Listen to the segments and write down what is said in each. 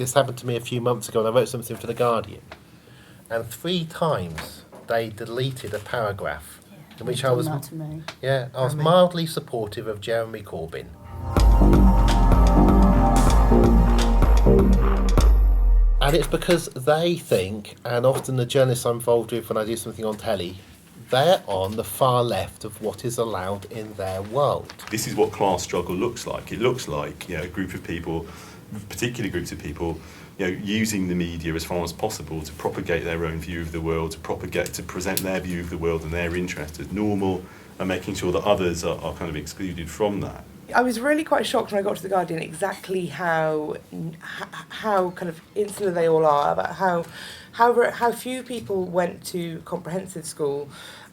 this happened to me a few months ago, and I wrote something for The Guardian, and 3 times they deleted a paragraph in which I was mildly supportive of Jeremy Corbyn. And it's because they think, and often the journalists I'm involved with when I do something on telly, they're on the far left of what is allowed in their world. This is what class struggle looks like. It looks like, a group of people, particular groups of people, using the media as far as possible to propagate their own view of the world, to present their view of the world and their interest as normal, and making sure that others are kind of excluded from that. I was really quite shocked when I got to The Guardian exactly how kind of insular they all are, about how few people went to comprehensive school.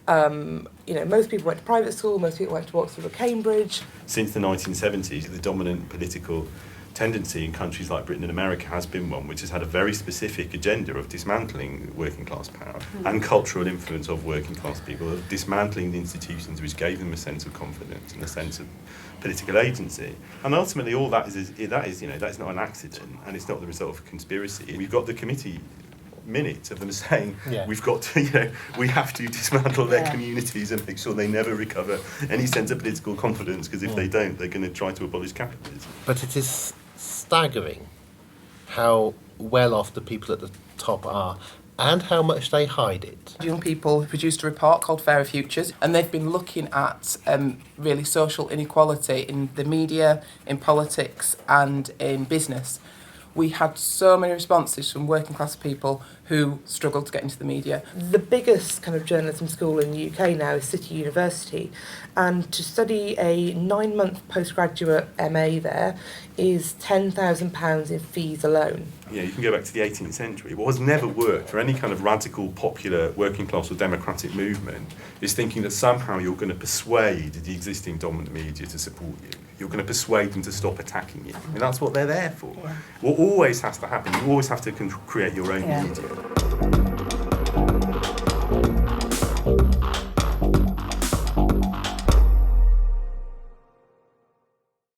Most people went to private school, most people went to Oxford or Cambridge. Since the 1970s, the dominant political tendency in countries like Britain and America has been one which has had a very specific agenda of dismantling working class power and cultural influence of working class people, of dismantling the institutions which gave them a sense of confidence and a sense of political agency. And ultimately all that is not an accident, and it's not the result of a conspiracy. We've got the committee minutes of them saying we've got to, we have to dismantle their communities and make sure they never recover any sense of political confidence, because if they don't, they're going to try to abolish capitalism. But it is staggering how well off the people at the top are and how much they hide it. Young people produced a report called Fairer Futures, and they've been looking at really social inequality in the media, in politics and in business. We had so many responses from working class people who struggled to get into the media. The biggest kind of journalism school in the UK now is City University, and to study a 9-month postgraduate MA there is £10,000 in fees alone. You can go back to the 18th century. What has never worked for any kind of radical, popular, working class or democratic movement is thinking that somehow you're going to persuade the existing dominant media to support you. You're going to persuade them to stop attacking you. I mean, that's what they're there for. What always has to happen, you always have to create your own media.